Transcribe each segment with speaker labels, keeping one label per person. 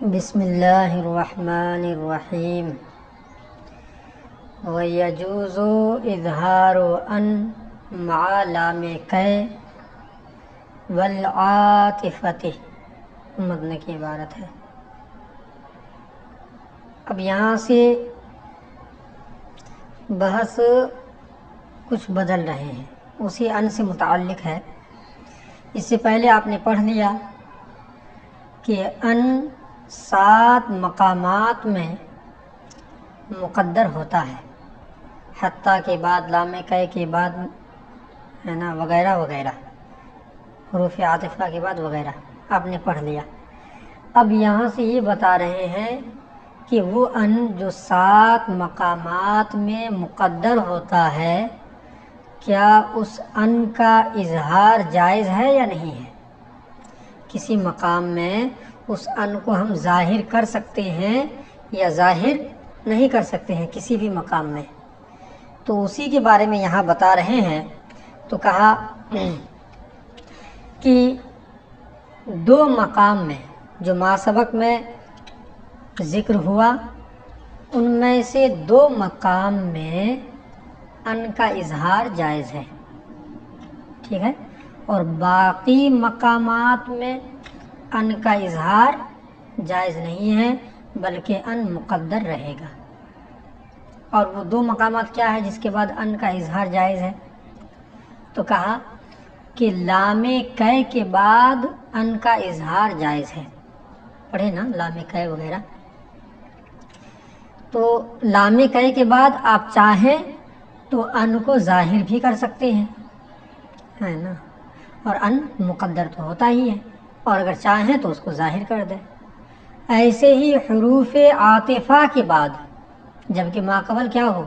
Speaker 1: بسم اللہ الرحمن الرحیم وَيَجُوزُ إِظْهَارُ أَن مَعَ لَامِ كَيْ وَالْعَاطِفَةِ مدن کی عبارت ہے۔ اب یہاں سے بحث کچھ بدل رہے ہیں، اسی ان سے متعلق ہے۔ اس سے پہلے آپ نے پڑھ لیا کہ ان 7 مقامات میں مقدر ہوتا ہے، حتیٰ کے بعد، لام کئی کے بعد ہے نا، وغیرہ وغیرہ، حروف عاطفہ کے بعد وغیرہ آپ نے پڑھ لیا۔ اب یہاں سے یہ بتا رہے ہیں کہ وہ ان جو 7 مقامات میں مقدر ہوتا ہے، کیا اس ان کا اظہار جائز ہے یا نہیں ہے؟ کسی مقام میں اس ان کو ہم ظاہر کر سکتے ہیں یا ظاہر نہیں کر سکتے ہیں، کسی بھی مقام میں، تو اسی کے بارے میں یہاں بتا رہے ہیں۔ تو کہا کہ 2 مقام میں جو ما سبق میں ذکر ہوا، ان میں سے 2 مقام میں ان کا اظہار جائز ہے، ٹھیک ہے، اور باقی مقامات میں ان کا اظہار جائز نہیں ہے، بلکہ ان مقدر رہے گا۔ اور وہ 2 مقامات کیا ہے جس کے بعد ان کا اظہار جائز ہے؟ تو کہا کہ لام کئی کے بعد ان کا اظہار جائز ہے، پڑھے نا لام کئی وغیرہ۔ تو لام کئی کے بعد آپ چاہیں تو ان کو ظاہر بھی کر سکتے ہیں، ہے نا، اور ان مقدر تو ہوتا ہی ہے، اور اگر چاہیں تو اس کو ظاہر کر دیں۔ ایسے ہی حروف عاطفہ کے بعد، جبکہ ما قبل کیا ہو،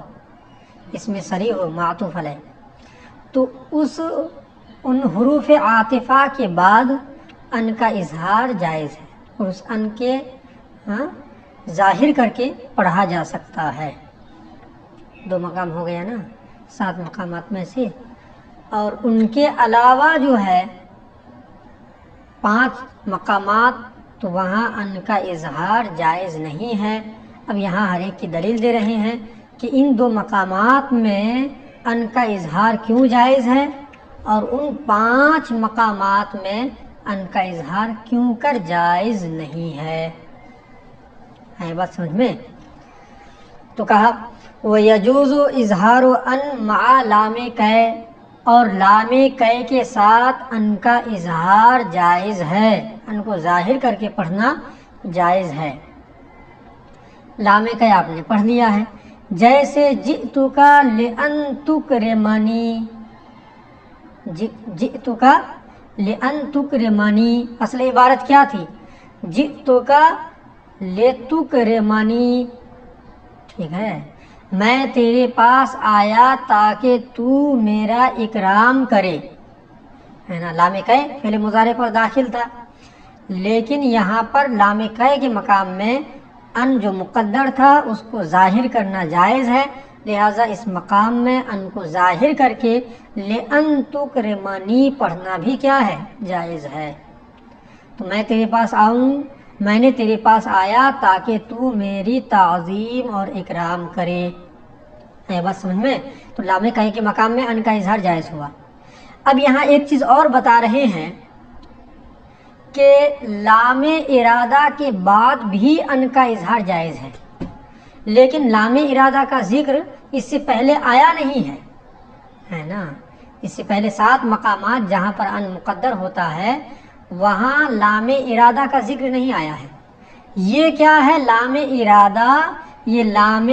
Speaker 1: اس میں صریح ہو، معطوف علیہ، تو ان حروف عاطفہ کے بعد ان کا اظہار جائز ہے، اور اس ان کے ظاہر کر کے پڑھا جا سکتا ہے۔ 2 مقام ہو گیا نا 7 مقامات میں سے، اور ان کے علاوہ جو ہے 5 مقامات، تو وہاں ان کا اظہار جائز نہیں ہے۔ اب یہاں ہر ایک کی دلیل دے رہے ہیں کہ ان 2 مقامات میں ان کا اظہار کیوں جائز ہے، اور ان 5 مقامات میں ان کا اظہار کیوں کر جائز نہیں ہے بات سمجھ میں؟ تو کہا وَيَجُوزُ إِظْهَارُ أَن مَعَ لَامِ كَيْ، اور لام کئی کے ساتھ ان کا اظہار جائز ہے، ان کو ظاہر کر کے پڑھنا جائز ہے۔ لام کئی آپ نے پڑھ لیا ہے، جیسے جئتک لأن تکرمنی، جئتک لأن تکرمنی، اصل عبارت کیا تھی؟ جئتک لتکرمنی، ٹھیک ہے، میں تیرے پاس آیا تاکہ تو میرا اکرام کرے، ہے نا۔ لام کئی فعل مضارع پر داخل تھا، لیکن یہاں پر لام کئی کے مقام میں ان جو مقدر تھا اس کو ظاہر کرنا جائز ہے، لہٰذا اس مقام میں ان کو ظاہر کر کے لأن تکرمنی پڑھنا بھی کیا ہے؟ جائز ہے۔ تو میں تیرے پاس آؤں، میں نے تیرے پاس آیا تاکہ تو میری تعظیم اور اکرام کرے، بس سمجھ میں؟ تو لام کئی کے مقام میں ان کا اظہار جائز ہوا۔ اب یہاں ایک چیز اور بتا رہے ہیں کہ لام ارادہ کے بعد بھی ان کا اظہار جائز ہے، لیکن لام ارادہ کا ذکر اس سے پہلے آیا نہیں ہے نا۔ اس سے پہلے 7 مقامات جہاں پر ان مقدر ہوتا ہے وہاں لام ارادہ کا ذکر نہیں آیا ہے۔ یہ کیا ہے؟ لام ارادہ یہ لام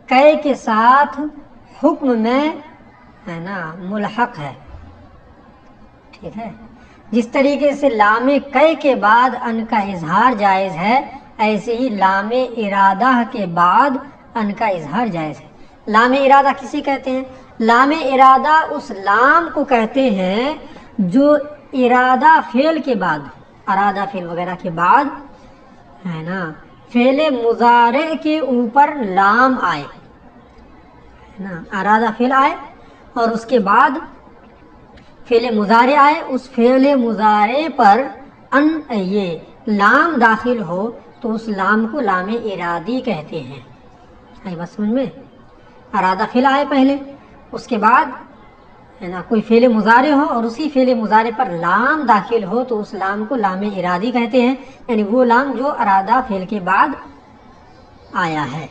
Speaker 1: کئی کے ساتھ حکم میں ہے نا ملحق ہے، ٹھیک ہے۔ جس طریقے سے لام کئی کے بعد ان کا اظہار جائز ہے، ایسے ہی لام ارادہ کے بعد ان کا اظہار جائز ہے۔ لام ارادہ کسی کہتے ہیں؟ لام ارادہ اس لام کو کہتے ہیں جو ارادہ فعل کے بعد، ارادہ فعل وغیرہ کے بعد ہے نا فعل مضارع کے اوپر لام آئے، ہے نا، ارادہ فعل آئے اور اس کے بعد فعل مضارع آئے، اس فعل مضارع پر ان یہ لام داخل ہو تو اس لام کو لام ارادی کہتے ہیں. آئی بات سمجھ میں؟ ارادہ فعل آئے پہلے، اس کے بعد ہے نا کوئی فعل مضارع ہو اور اسی فعل مضارع پر لام داخل ہو تو اس لام کو لام ارادی کہتے ہیں، یعنی وہ لام جو ارادہ فعل کے بعد آیا ہے.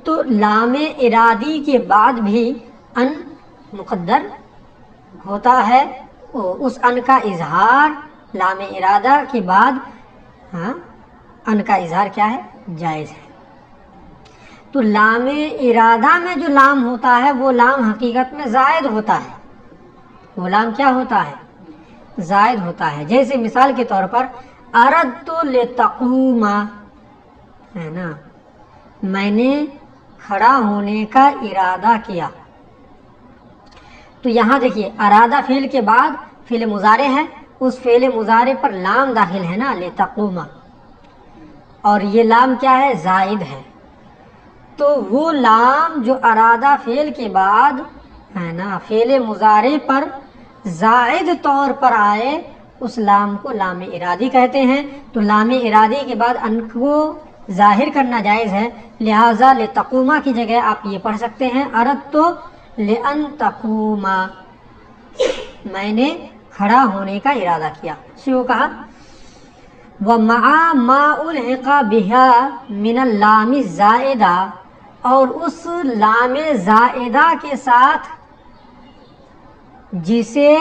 Speaker 1: تو لام ارادی کے بعد بھی ان مقدر ہوتا ہے، اس ان کا اظہار لام ارادہ کے بعد ان کا اظہار کیا ہے؟ جائز ہے. تو لام ارادہ میں جو لام ہوتا ہے وہ لام حقیقت میں زائد ہوتا ہے. وہ لام کیا ہوتا ہے؟ زائد ہوتا ہے. جیسے مثال کے طور پر اردت لتقوم ہے نا، میں نے کھڑا ہونے کا ارادہ کیا. تو یہاں دیکھیے ارادہ فعل کے بعد فعل مضارع ہے، اس فعل مضارع پر لام داخل ہے نا لتقوم، اور یہ لام کیا ہے؟ زائد ہے. تو وہ لام جو ارادہ فعل کے بعد ہے نا فعل مضارع پر زائد طور پر آئے اس لام کو لام ارادی کہتے ہیں. تو لام ارادی کے بعد ان کو ظاہر کرنا جائز ہے، لہٰذا لتقوما کی جگہ آپ یہ پڑھ سکتے ہیں اردت لأن تقوما، میں نے کھڑا ہونے کا ارادہ کیا. شروع کہا وَمَعَ مَا أُلْحِقَ بِهَا مِنَ اللَّامِ الزَّائِدَةِ، اور اس لام زائدہ کے ساتھ جسے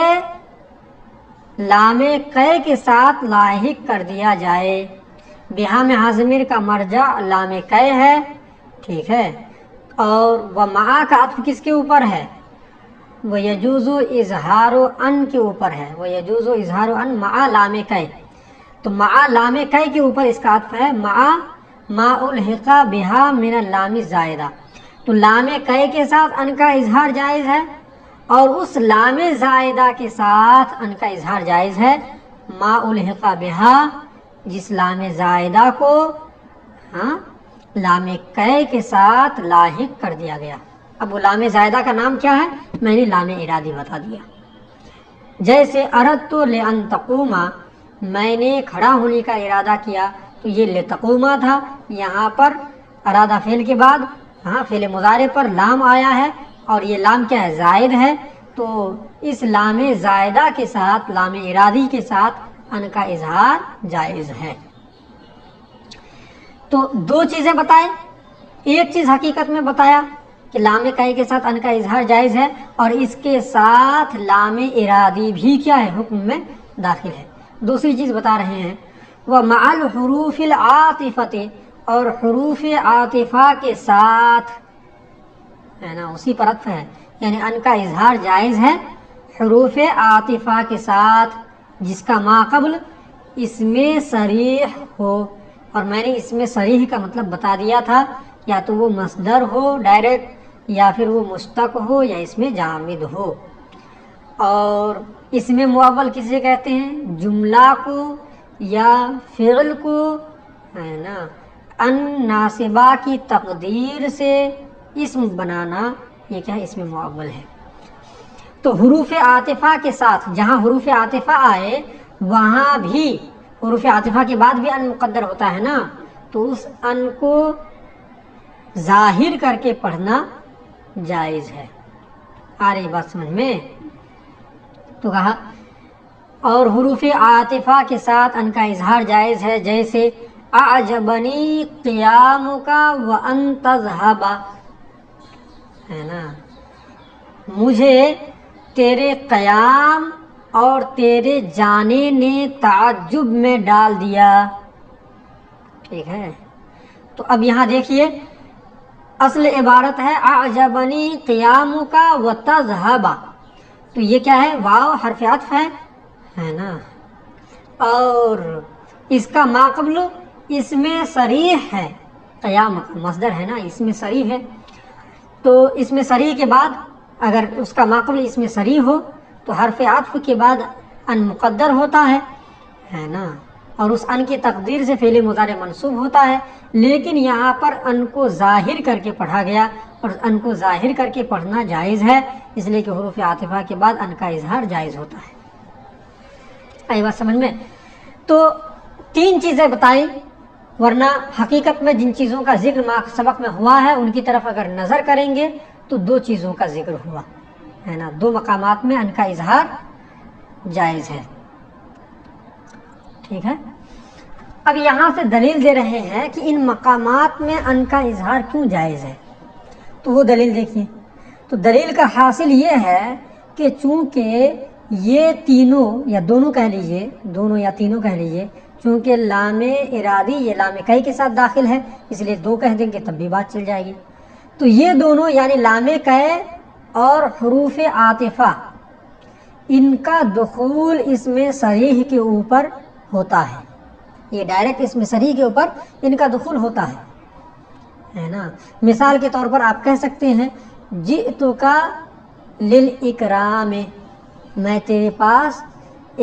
Speaker 1: لام قے کے ساتھ لاحق کر دیا جائے. بہا میں ضمیر کا مرجع لام قے ہے، ٹھیک ہے. اور وَمَعَ کا عطف کس کے اوپر ہے؟ وَيَجُوزُ إِظْهَارُ أَن کے اوپر ہے. وَيَجُوزُ إِظْهَارُ أَن مع لام قے، تو مع لام قے کے اوپر اس کا عطف ہے مع ما الحق بها من اللام الزائدہ. تو لام قے کے ساتھ ان کا اظہار جائز ہے اور اس لام زائدہ کے ساتھ ان کا اظہار جائز ہے ما الحق بها، جس لام زائدہ کو لام قے کے ساتھ لاحق کر دیا گیا. اب وہ لام زائدہ کا نام کیا ہے؟ میں نے لام ارادی بتا دیا. جیسے اردت لأن تقوما، میں نے کھڑا ہونے کا ارادہ کیا، تو یہ لتقوما تھا. یہاں پر ارادہ فعل کے بعد فعل مضارع پر لام آیا ہے اور یہ لام کیا ہے؟ زائد ہے. تو اس لام زائدہ کے ساتھ لام ارادی کے ساتھ ان کا اظہار جائز ہے. تو دو چیزیں بتائیں. ایک چیز حقیقت میں بتایا کہ لام قے کے ساتھ ان کا اظہار جائز ہے، اور اس کے ساتھ لام ارادی بھی کیا ہے؟ حکم میں داخل ہے. دوسری چیز بتا رہے ہیں وَمَعَ الْحُرُوفِ الْعَاطِفَةِ، اور حروف عاطفہ کے ساتھ ہے نا اسی پر عطف ہے، یعنی ان کا اظہار جائز ہے حروف عاطفہ کے ساتھ جس کا ما قبل اس میں صریح ہو. اور میں نے اس میں صریح کا مطلب بتا دیا تھا، یا تو وہ مصدر ہو ڈائریکٹ، یا پھر وہ مشتق ہو، یا اس میں جامد ہو. اور اس میں مؤول کسے کہتے ہیں؟ جملہ کو یا فعل کو ہے نا ان ناصبہ کی تقدیر سے اسم بنانا، یہ کیا ہے؟ اس میں مؤول ہے. تو حروف عاطفہ کے ساتھ جہاں حروف عاطفہ آئے وہاں بھی حروف عاطفہ کے بعد بھی ان مقدر ہوتا ہے نا، تو اس ان کو ظاہر کر کے پڑھنا جائز ہے. آ رہی بات سمجھ میں؟ تو کہا اور حروف عاطفہ کے ساتھ ان کا اظہار جائز ہے، جیسے اعجبنی قیامک وان تذهب، ہے نا مجھے تیرے قیام اور تیرے جانے نے تعجب میں ڈال دیا. ٹھیک ہے. تو اب یہاں دیکھیے اصل عبارت ہے اعجبنی قیامک وتذهب، تو یہ کیا ہے؟ واو حرف عطف ہے نا، اور اس کا ما قبل اس میں صریح ہے، قیام مصدر ہے نا، اس میں صریح ہے. تو اس میں صریح کے بعد اگر اس کا ما قبل اس میں صریح ہو تو حرف عطف کے بعد ان مقدر ہوتا ہے نا، اور اس ان کی تقدیر سے فعل مضارع منصوب ہوتا ہے. لیکن یہاں پر ان کو ظاہر کر کے پڑھا گیا، اور ان کو ظاہر کر کے پڑھنا جائز ہے، اس لیے کہ حروف عاطفہ کے بعد ان کا اظہار جائز ہوتا ہے. آئی بات سمجھ میں؟ تو 3 چیزیں بتائیں، ورنہ حقیقت میں جن چیزوں کا ذکر سبق میں ہوا ہے ان کی طرف اگر نظر کریں گے تو 2 چیزوں کا ذکر ہوا ہے نا، 2 مقامات میں ان کا اظہار جائز ہے، ٹھیک ہے۔ اب یہاں سے دلیل دے رہے ہیں کہ ان مقامات میں ان کا اظہار کیوں جائز ہے، تو وہ دلیل دیکھیے۔ تو دلیل کا حاصل یہ ہے کہ چونکہ یہ تینوں یا دونوں کہہ لیجئے، دونوں یا تینوں کہہ لیجئے، چونکہ لام ارادی یہ لام کئی کے ساتھ داخل ہے، اس لیے 2 کہہ دیں گے تب بھی بات چل جائے گی۔ تو یہ دونوں یعنی لام کئی اور حروف عاطفہ، ان کا دخول اسم صریح کے اوپر ہوتا ہے، یہ ڈائریکٹ اسم صریح کے اوپر ان کا دخول ہوتا ہے نا۔ مثال کے طور پر آپ کہہ سکتے ہیں جئتک للاکرام، میں تیرے پاس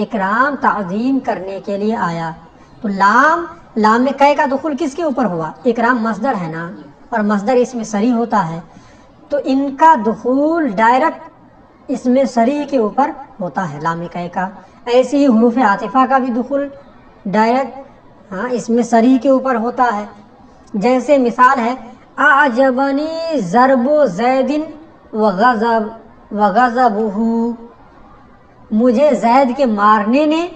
Speaker 1: اکرام تعظیم کرنے کے لیے آیا۔ تو لام کئی کا دخول کس کے اوپر ہوا؟ اکرام مصدر ہے نا، اور مصدر اسم صریح ہوتا ہے، تو ان کا دخول ڈائریکٹ اسم صریح کے اوپر ہوتا ہے لام کئی کا۔ ایسے ہی حروف عاطفہ کا بھی دخول ڈائریکٹ اسم صریح کے اوپر ہوتا ہے۔ جیسے مثال ہے اعجبنی ضرب زید وغضبہ، مجھے زید کے مارنے نے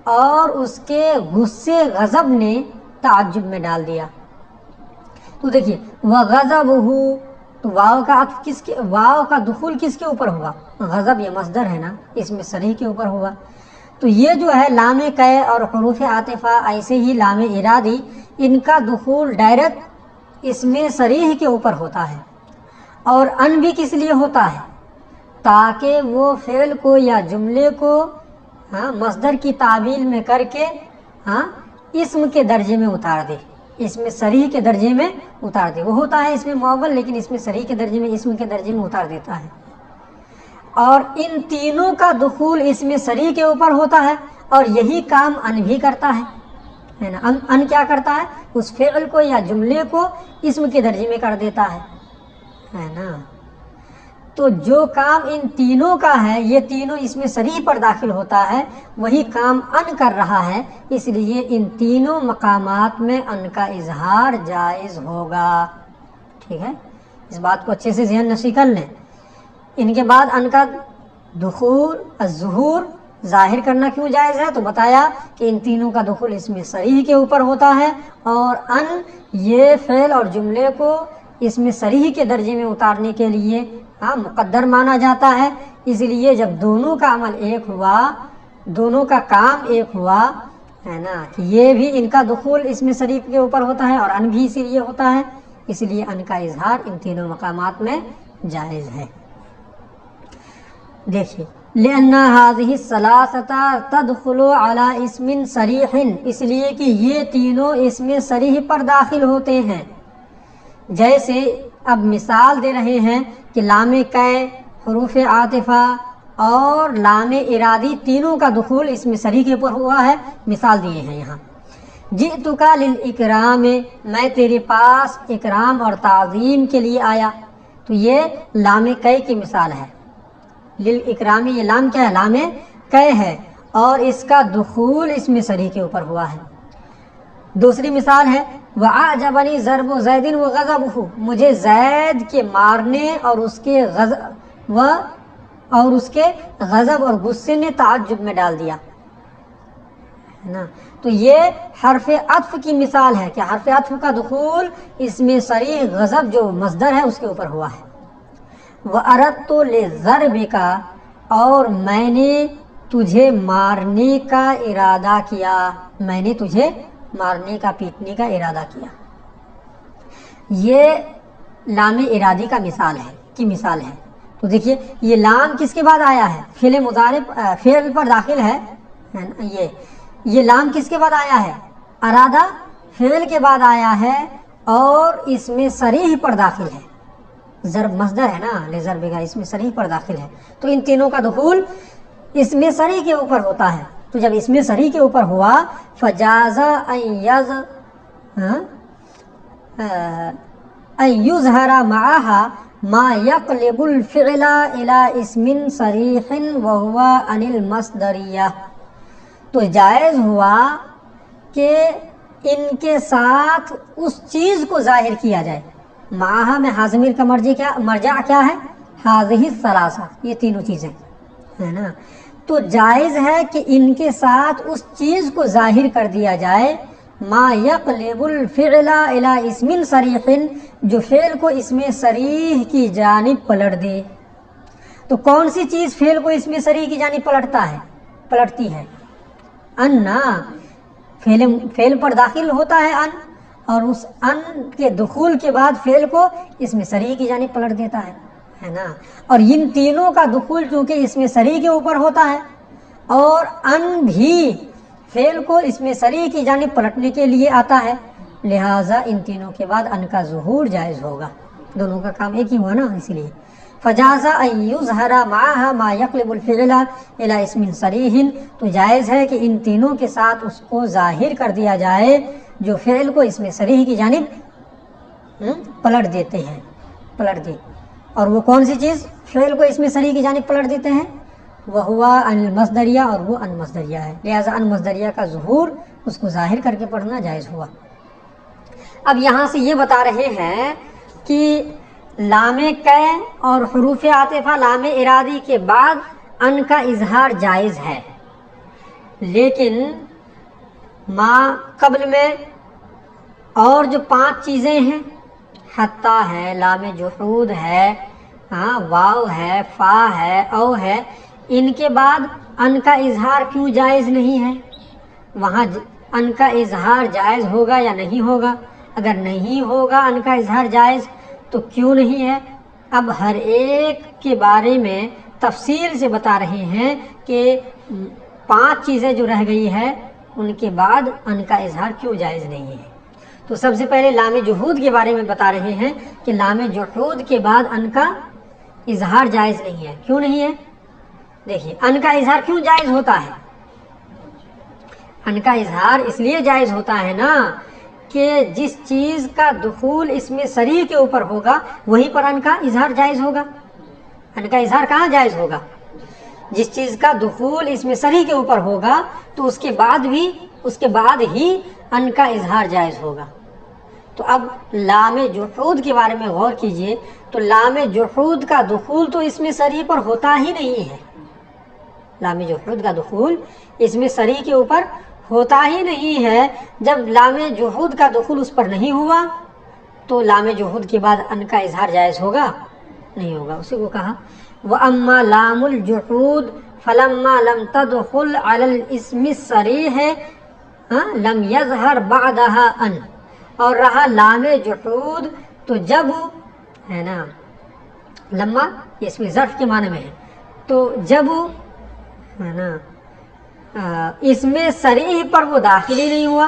Speaker 1: اور اس کے غصے غضب نے تعجب میں ڈال دیا۔ تو دیکھیے وغضبہ، تو واو کا عطف واو کا دخول کس کے اوپر ہوا؟ غضب یہ مصدر ہے نا، اسم صریح کے اوپر ہوا۔ تو یہ جو ہے لام کئی اور حروف عاطفہ، ایسے ہی لام ارادی، ان کا دخول ڈائریکٹ اسم صریح کے اوپر ہوتا ہے، اور ان بھی کس لیے ہوتا ہے؟ تاکہ وہ فعل کو یا جملے کو مصدر کی تعبیل میں کر کے اسم کے درجے میں اتار دے، اسم صریح کے درجے میں اتار دے۔ وہ ہوتا ہے اسم معول، لیکن اسم صریح کے درجے میں، اسم کے درجے میں اتار دیتا ہے۔ اور ان تینوں کا دخول اسم صریح کے اوپر ہوتا ہے، اور یہی کام ان بھی کرتا ہے نا۔ ان کیا کرتا ہے؟ اس فعل کو یا جملے کو اسم کے درجے میں کر دیتا ہے نا۔ تو جو کام ان تینوں کا ہے، یہ تینوں اسم صریح پر داخل ہوتا ہے، وہی کام ان کر رہا ہے، اس لیے ان تینوں مقامات میں ان کا اظہار جائز ہوگا، ٹھیک ہے۔ اس بات کو اچھے سے ذہن نشی کر لیں۔ ان کے بعد ان کا دخول الظہور ظاہر کرنا کیوں جائز ہے؟ تو بتایا کہ ان تینوں کا دخول اسم صریح کے اوپر ہوتا ہے، اور ان یہ فعل اور جملے کو اسم صریح کے درجے میں اتارنے کے لیے مقدر مانا جاتا ہے، اس لیے جب دونوں کا عمل ایک ہوا، دونوں کا کام ایک ہوا ہے نا، کہ یہ بھی ان کا دخول اسم صریح کے اوپر ہوتا ہے اور ان بھی اسی لیے ہوتا ہے، اس لیے ان کا اظہار ان تینوں مقامات میں جائز ہے۔ دیکھیے لأن هذه الثلاثة تدخل على اسم صریح، اس لیے کہ یہ تینوں اسم صریح پر داخل ہوتے ہیں۔ جیسے اب مثال دے رہے ہیں کہ لام کئی، حروف عاطفہ اور لام ارادی تینوں کا دخول اسم صریح کے اوپر ہوا ہے، مثال دیے ہیں یہاں۔ جئتک للاکرام، میں تیرے پاس اکرام اور تعظیم کے لیے آیا، تو یہ لام کئی کی مثال ہے۔ للاکرامی یہ لام کیا ہے؟ لام کئی ہے، اور اس کا دخول اسم صریح کے اوپر ہوا ہے۔ دوسری مثال ہے وَأَعْجَبَنِي ضَرْبُ زَيْدٍ وَغَضَبُهُ، مجھے زید کے مارنے اور اس کے غضب اور غصے نے تعجب میں ڈال دیا نا۔ تو یہ حرف عطف کی مثال ہے کہ حرف عطف کا دخول اسم صریح غضب جو مصدر ہے اس کے اوپر ہوا ہے۔ وَأَرَدْتُ لِضَرْبِكَ، اور میں نے تجھے مارنے کا ارادہ کیا، میں نے تجھے مارنے کا، پیٹنے کا ارادہ کیا۔ یہ لام ارادی کا مثال ہے۔ تو دیکھیے یہ لام کس کے بعد آیا ہے؟ فعل مضارع، فعل پر داخل ہے، یہ لام کس کے بعد آیا ہے؟ ارادہ فعل کے بعد آیا ہے، اور اسم صریح پر داخل ہے۔ ضرب مصدر ہے نا، لضرب کا اسم صریح پر داخل ہے، تو ان تینوں کا دخول اسم صریح کے اوپر ہوتا ہے۔ تو جب اسم صریح کے اوپر ہوا فجاز ان یظہر معها ما یقلب الفعل الى اسم صریح وهو عن المصدریہ، تو جائز ہوا کہ ان کے ساتھ اس چیز کو ظاہر کیا جائے. معاہا میں حاضمیر کا مرجع کیا ہے؟ حاضہ الثلاثہ، یہ تینوں چیزیں ہے نا. تو جائز ہے کہ ان کے ساتھ اس چیز کو ظاہر کر دیا جائے ما یقلب الفعل الی اسم صریح، جو فعل کو اسم صریح کی جانب پلٹ دے. تو کون سی چیز فعل کو اسم صریح کی جانب پلٹتی ہے؟ ان نا، فعل پر داخل ہوتا ہے ان، اور اس ان کے دخول کے بعد فعل کو اسم صریح کی جانب پلٹ دیتا ہے نا. اور ان تینوں کا دخول چونکہ اسم صریح کے اوپر ہوتا ہے، اور ان بھی فعل کو اسم صریح کی جانب پلٹنے کے لیے آتا ہے، لہٰذا ان تینوں کے بعد ان کا ظہور جائز ہوگا. دونوں کا کام ایک ہی ہوا نا، اسی لیے فجاز ان یظہر معها ما یقلب الفعل الی اسم صریح، تو جائز ہے کہ ان تینوں کے ساتھ اس کو ظاہر کر دیا جائے جو فعل کو اسم صریح کی جانب پلٹ دے. اور وہ کون سی چیز فعل کو اسم صریح کی جانب پلٹ دیتے ہیں؟ وہ ہوا ان المصدریہ، اور وہ ان مصدریہ ہے، لہذا ان مصدریہ کا ظہور اس کو ظاہر کر کے پڑھنا جائز ہوا. اب یہاں سے یہ بتا رہے ہیں کہ لام کی اور حروف عاطفہ لام ارادی کے بعد ان کا اظہار جائز ہے، لیکن ما قبل میں اور جو 5 چیزیں ہیں، حتی ہے، لام جحود ہے، واو ہے، فا ہے، او ہے، ان کے بعد ان کا اظہار کیوں جائز نہیں ہے؟ وہاں ان کا اظہار جائز ہوگا یا نہیں ہوگا؟ اگر نہیں ہوگا ان کا اظہار جائز تو کیوں نہیں ہے؟ اب ہر ایک کے بارے میں تفصیل سے بتا رہے ہیں کہ 5 چیزیں جو رہ گئی ہے ان کے بعد ان کا اظہار کیوں جائز نہیں ہے. تو سب سے پہلے لام جحود کے بارے میں بتا رہے ہیں کہ لام جحود کے بعد ان کا اظہار جائز نہیں ہے. کیوں نہیں ہے؟ دیکھیے، ان کا اظہار کیوں جائز ہوتا ہے؟ ان کا اظہار اس لیے جائز ہوتا ہے نا کہ جس چیز کا دخول اسم صریح کے اوپر ہوگا وہیں پر ان کا اظہار جائز ہوگا. ان کا اظہار کہاں جائز ہوگا؟ جس چیز کا دخول اسم صریح کے اوپر ہوگا تو اس کے بعد ہی ان کا اظہار جائز ہوگا. تو اب لام جحود کے بارے میں غور کیجئے، تو لام جحود کا دخول تو اسم صریح پر ہوتا ہی نہیں ہے. لام جحود کا دخول اسم صریح کے اوپر ہوتا ہی نہیں ہے. جب لام جحود کا دخول اس پر نہیں ہوا تو لام جحود کے بعد ان کا اظہار جائز ہوگا؟ نہیں ہوگا. اسی کو کہا وَأَمَّا لَامُ الْجُحُودِ فَلَمَّا لَمْ تَدْخُلْ عَلَى الْإِسْمِ الصَّرِيحِ لَمْ يَظْهَرْ بَعْدَهَا أَن. اور رہا لام جحود، تو جب ہے نا، لما اس میں ظرف کے معنی میں ہے، تو جب ہے نا اس میں صریح پر وہ داخل ہی نہیں ہوا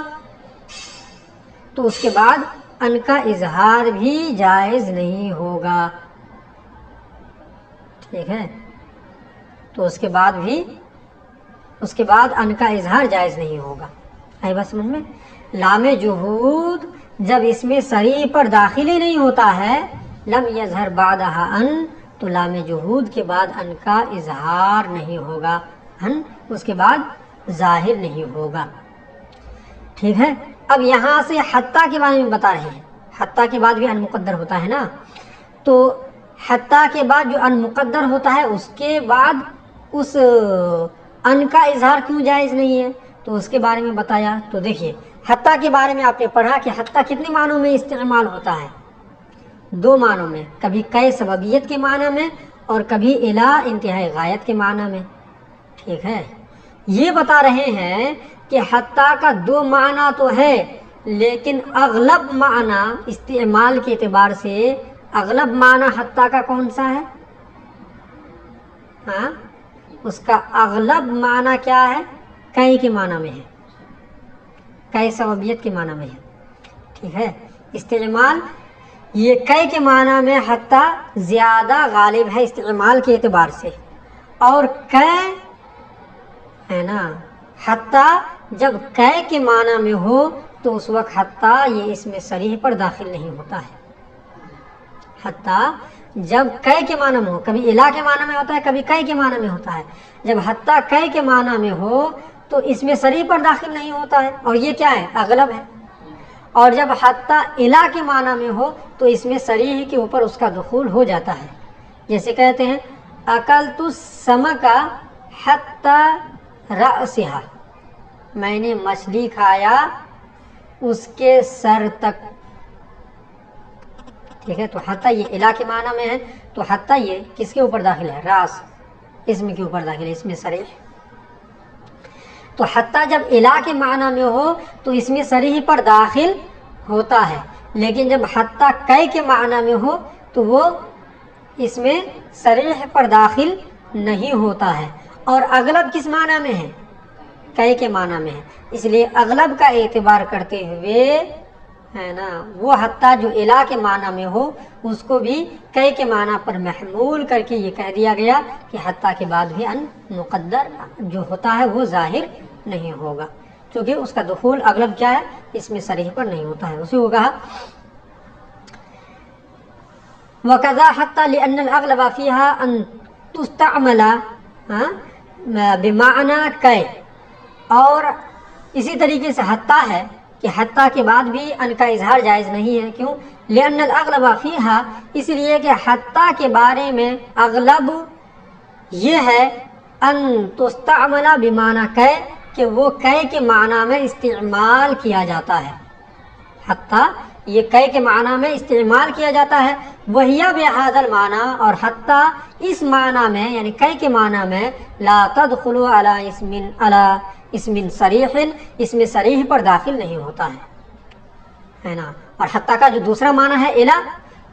Speaker 1: تو اس کے بعد ان کا اظہار بھی جائز نہیں ہوگا. ٹھیک ہے، تو اس کے بعد ان کا اظہار جائز نہیں ہوگا. آئی بات سمجھ میں؟ لام جحود جب اس میں صریح پر داخل ہی نہیں ہوتا ہے، لم یظہر بعدہا ان، تو لام جحود کے بعد ان کا اظہار نہیں ہوگا، ان اس کے بعد ظاہر نہیں ہوگا. ٹھیک ہے. اب یہاں سے حتیٰ کے بارے میں بتا رہے ہیں. حتیٰ کے بعد بھی ان مقدر ہوتا ہے نا، تو حتیٰ کے بعد جو ان مقدر ہوتا ہے اس کے بعد اس ان کا اظہار کیوں جائز نہیں ہے، تو اس کے بارے میں بتایا. تو دیکھیے، حتیٰ کے بارے میں آپ نے پڑھا کہ حتیٰ کتنے معنوں میں استعمال ہوتا ہے؟ 2 معنوں میں، کبھی کئی سببیت کے معنی میں اور کبھی الی انتہائی غایت کے معنی میں. ٹھیک ہے. یہ بتا رہے ہیں کہ حتیٰ کا 2 معنی تو ہے، لیکن اغلب معنی استعمال کے اعتبار سے اغلب معنی حتیٰ کا کون سا ہے؟ اس کا اغلب معنی کیا ہے؟ کئی کے معنی میں ہے، کئی سببیت کے معنی میں ہے. ٹھیک ہے. استعمال یہ کئی کے معنی میں حتیٰ زیادہ غالب ہے استعمال کے اعتبار سے، اور کئی ہے نا، حتیٰ جب کئی کے معنی میں ہو تو اس وقت حتیٰ یہ اس میں صریح پر داخل نہیں ہوتا ہے. حتیٰ جب کئی کے معنی میں ہو، کبھی الا کے معنی میں ہوتا ہے، کبھی کئی کے معنی میں ہوتا ہے. جب حتیٰ کئی کے معنی میں ہو تو اس میں صریح پر داخل نہیں ہوتا ہے، اور یہ کیا ہے؟ اغلب ہے۔ اور جب حتی الی کے معنی میں ہو تو اس میں صریح کے اوپر اس کا دخول ہو جاتا ہے، جیسے کہتے ہیں اکلت السمک حتی رأسها، میں نے مچھلی کھایا اس کے سر تک، ٹھیک ہے۔ تو حتی یہ الی کے معنی میں ہے، تو حتی یہ کس کے اوپر داخل ہے؟ راس، اسم کے اوپر داخل ہے، اس میں صریح۔ تو حتی جب الی کے معنی میں ہو تو اس میں صریح پر داخل ہوتا ہے، لیکن جب حتی کئی کے معنی میں ہو تو وہ اس میں صریح پر داخل نہیں ہوتا ہے۔ اور اغلب کس معنی میں ہے؟ کئی کے معنی میں ہے، اس لیے اغلب کا اعتبار کرتے ہوئے ہے نا وہ حتی جو الی کے معنی میں ہو اس کو بھی کئی کے معنی پر محمول کر کے یہ کہہ دیا گیا کہ حتی کے بعد بھی ان مقدر جو ہوتا ہے وہ ظاہر نہیں ہوگا، کیونکہ اس کا دخول اغلب کیا ہے؟ اس میں صریح پر نہیں ہوتا ہے۔ اسی کو کہا وَكَذَا حَتَّى لِأَنَّ الْأَغْلَبَ فِيهَا أَن تُسْتَعْمَلَ بِمَعْنَى كَيْ، اور اسی طریقے سے حتی ہے کہ حتی کے بعد بھی ان کا اظہار جائز نہیں ہے، کیوں؟ لِأَنَّ الْأَغْلَبَ فِيهَا، اس لیے کہ حتی کے بارے میں اغلب یہ ہے ان تستعمل بمعنی کَی، کہ وہ کئی کے معنی میں استعمال کیا جاتا ہے، حتی یہ کئی کے معنی میں استعمال کیا جاتا ہے، وہی بہذا المعنی، اور حتی اس معنی میں یعنی کئی کے معنی میں لا تدخل علی اسم صریح، اس میں صریح پر داخل نہیں ہوتا ہے نا۔ اور حتی کا جو دوسرا معنی ہے الی،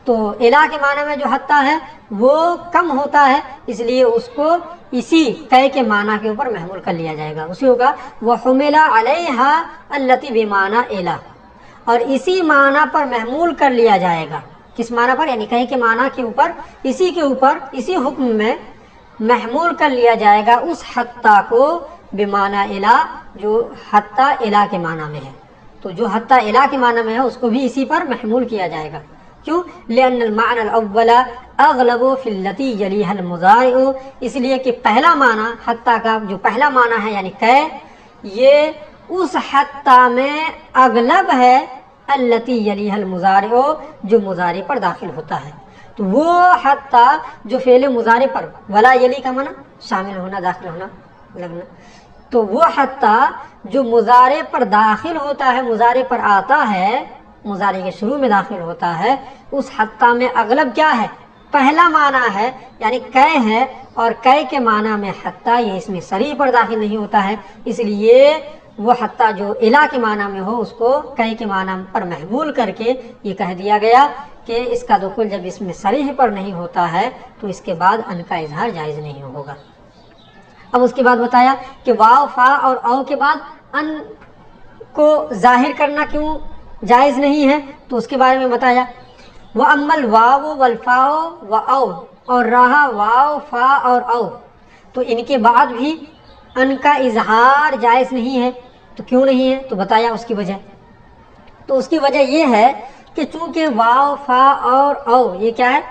Speaker 1: تو الی کے معنی میں جو حتی ہے وہ کم ہوتا ہے، اس لیے اس کو اسی کئی کے معنی کے اوپر محمول کر لیا جائے گا۔ اسی ہوگا وَحُمِلَ عَلَيْهَا الَّتِي بِمَعنَى الی، اور اسی معنی پر محمول کر لیا جائے گا، کس معنی پر؟ یعنی کئی کے معنی کے اوپر، اسی کے اوپر اسی حکم میں محمول کر لیا جائے گا اس حتی کو بمعنی الی جو حتی الی کے معنی میں ہے، تو جو حتی الی کے معنی میں ہے اس کو بھی اسی پر محمول کیا جائے گا، کیوں؟ لأن المعنى الأول اغلب في التي يليها المضارع، اس لیے کہ پہلا معنی حتی کا جو پہلا معنی ہے یعنی کہ یہ اس حتی میں اغلب ہے التي يليها المضارع جو مضارع پر داخل ہوتا ہے، تو وہ حتی جو فعل مضارع پر ولا یلی کا معنی شامل ہونا، داخل ہونا، لگنا، تو وہ حتی جو مضارع پر داخل ہوتا ہے، مضارع پر آتا ہے، مضارع کے شروع میں داخل ہوتا ہے، اس حتی میں اغلب کیا ہے؟ پہلا معنی ہے یعنی کئی ہے، اور کئی کے معنی میں حتی یہ اس میں صریح پر داخل نہیں ہوتا ہے، اس لیے وہ حتی جو الی کے معنی میں ہو اس کو کئی کے معنی پر محمول کر کے یہ کہہ دیا گیا کہ اس کا دخول جب اس میں صریح پر نہیں ہوتا ہے تو اس کے بعد ان کا اظہار جائز نہیں ہوگا۔ اب اس کے بعد بتایا کہ واو فا اور او کے بعد ان کو ظاہر کرنا کیوں جائز نہیں ہے، تو اس کے بارے میں بتایا وَأَمَّا الْوَاوُ وَالْفَاءُ وَأَوْ، اور رہا واو فا اور او، تو ان کے بعد بھی ان کا اظہار جائز نہیں ہے، تو کیوں نہیں ہے؟ تو بتایا اس کی وجہ، تو اس کی وجہ یہ ہے کہ چونکہ واو فا اور او یہ کیا ہے؟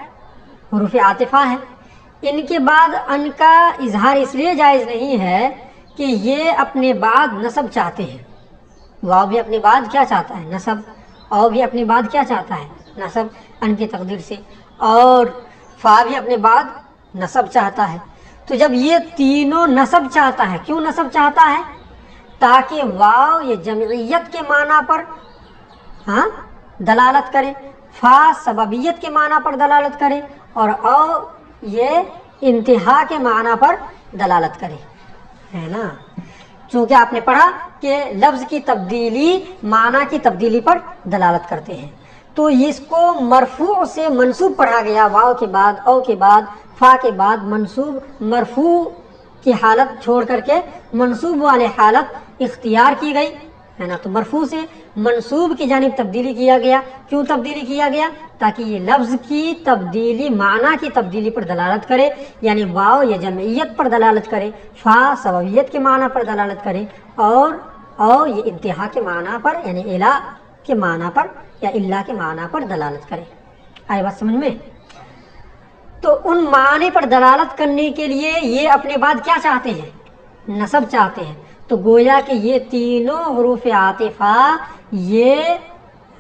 Speaker 1: حروف عاطفہ ہے، ان کے بعد ان کا اظہار اس لیے جائز نہیں ہے کہ یہ اپنے بعد نصب چاہتے ہیں، واو بھی اپنے بعد کیا چاہتا ہے؟ نصب، او بھی اپنے بعد کیا چاہتا ہے؟ نصب ان کی تقدیر سے، اور فا بھی اپنے بعد نصب چاہتا ہے، تو جب یہ تینوں نصب چاہتا ہے، کیوں نصب چاہتا ہے؟ تاکہ واو یہ جمعیت کے معنی پر دلالت کرے، فا سببیت کے معنی پر دلالت کرے، اور او یہ انتہا کے معنی پر دلالت کرے، ہے نا؟ چونکہ آپ نے پڑھا کہ لفظ کی تبدیلی معنی کی تبدیلی پر دلالت کرتے ہیں، تو اس کو مرفوع سے منصوب پڑھا گیا، واو کے بعد او کے بعد فا کے بعد منصوب، مرفوع کی حالت چھوڑ کر کے منصوب والے حالت اختیار کی گئی، ہے نا؟ تو مرفوع سے منصوب کی جانب تبدیلی کیا گیا، کیوں تبدیلی کیا گیا؟ تاکہ یہ لفظ کی تبدیلی معنی کی تبدیلی پر دلالت کرے، یعنی واو یا جمعیت پر دلالت کرے، فا سببیت کے معنی پر دلالت کرے، اور او یہ انتہا کے معنی پر یعنی الی کے معنی پر یا اللہ کے معنی پر دلالت کرے۔ آئی بات سمجھ میں؟ تو ان معنی پر دلالت کرنے کے لیے یہ اپنے بعد کیا چاہتے ہیں؟ نصب چاہتے ہیں، تو گویا کہ یہ تینوں حروف عاطفہ یہ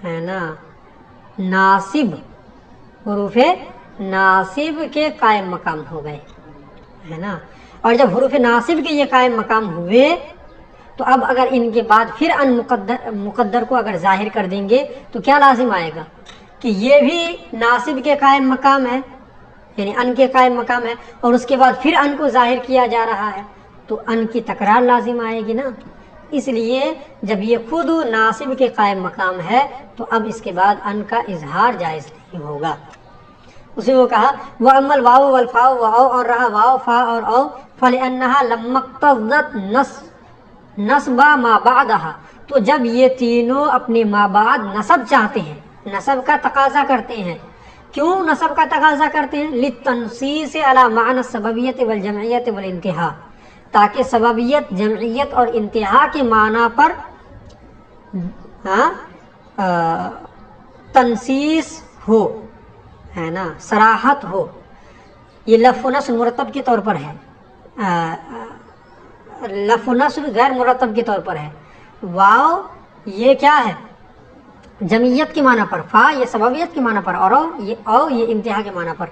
Speaker 1: ہے نا ناصب، حروف ناصب کے قائم مقام ہو گئے، ہے نا۔ اور جب حروف ناصب کے یہ قائم مقام ہوئے تو اب اگر ان کے بعد پھر ان مقدر کو اگر ظاہر کر دیں گے تو کیا لازم آئے گا کہ یہ بھی ناصب کے قائم مقام ہے، یعنی ان کے قائم مقام ہے، اور اس کے بعد پھر ان کو ظاہر کیا جا رہا ہے تو ان کی تکرار لازم آئے گی نا۔ اس لیے جب یہ خود ناصب کے قائم مقام ہے تو اب اس کے بعد ان کا اظہار جائز نہیں ہوگا۔ اسی کو کہا وَأَمَّا الْوَاوُ وَالْفَاءُ وَأَوْ، اور رہا واو فا اور او، فَلِأَنَّهَا لَمَّا اقْتَضَتْ نَصْبَ مَا بَعْدَهَا، تو جب یہ تینوں اپنے ما بعد نصب چاہتے ہیں، نصب کا تقاضا کرتے ہیں، کیوں نصب کا تقاضا کرتے ہیں؟ لِلتَّنْصِيصِ عَلَى مَعْنَى السَّبَبِيَّةِ وَالْجَمْعِيَّةِ وَالْانْتِهَاءِ، تاکہ سببیت، جمعیت اور انتہا کے معنی پر تنصیص ہو، ہے نا، صراحت ہو۔ یہ لف و نصر مرتب کے طور پر ہے، لف و نصر غیر مرتب کے طور پر ہے۔ واو یہ کیا ہے؟ جمعیت کے معنی پر، فا یہ سببیت کے معنی پر، اور او یہ انتہا کے معنی پر۔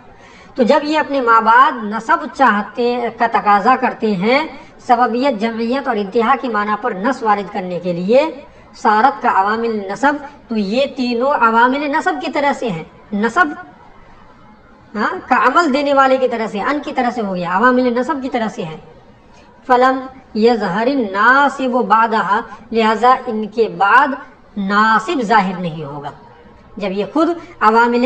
Speaker 1: تو جب یہ اپنے ما بعد نصب چاہتے کا تقاضا کرتے ہیں سببیت، جمعیت اور انتہا کے معنی پر نص وارد کرنے کے لیے، صارت کا عوامل نصب، تو یہ تینوں عوامل نصب کی طرح سے ہیں، نصب کا عمل دینے والے کی طرح سے، ان کی طرح سے ہو گیا، عوامل نصب کی طرح سے ہے۔ فلم یظہر الناصب بعدها، لہذا ان کے بعد ناصب ظاہر نہیں ہوگا۔ جب یہ خود عوامل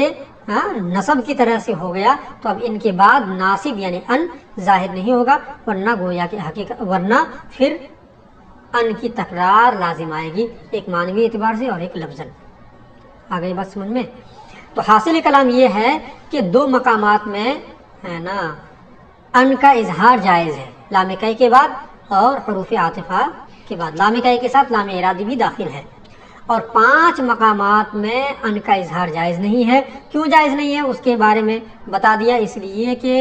Speaker 1: نصب کی طرح سے ہو گیا تو اب ان کے بعد ناصب یعنی ان ظاہر نہیں ہوگا، ورنہ گویا کہ حقیقت، ورنہ پھر ان کی تکرار لازم آئے گی، ایک معنوی اعتبار سے اور ایک لفظاً۔ آ گئی بات سمجھ میں؟ تو حاصل کلام یہ ہے کہ دو مقامات میں ہے نا ان کا اظہار جائز ہے، لام کئی کے بعد اور حروف عاطفہ کے بعد، لام کئی کے ساتھ لام ارادی بھی داخل ہے۔ اور 5 مقامات میں ان کا اظہار جائز نہیں ہے۔ کیوں جائز نہیں ہے اس کے بارے میں بتا دیا، اس لیے کہ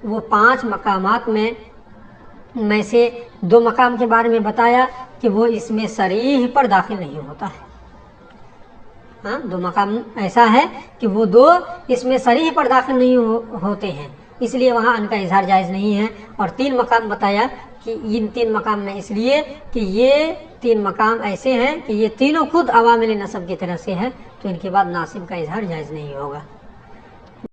Speaker 1: وہ 5 مقامات میں سے 2 مقام کے بارے میں بتایا کہ وہ اس میں صریح پر داخل نہیں ہوتا ہے۔ 2 مقام ایسا ہے کہ وہ 2 اس میں صریح پر داخل نہیں ہوتے ہیں، اس لیے وہاں ان کا اظہار جائز نہیں ہے۔ اور 3 مقام بتایا کہ ان 3 مقام میں اس لیے کہ یہ 3 مقام ایسے ہیں کہ یہ تینوں خود عوامل نصب کی طرح سے ہے، تو ان کے بعد ناصب کا اظہار جائز نہیں ہوگا۔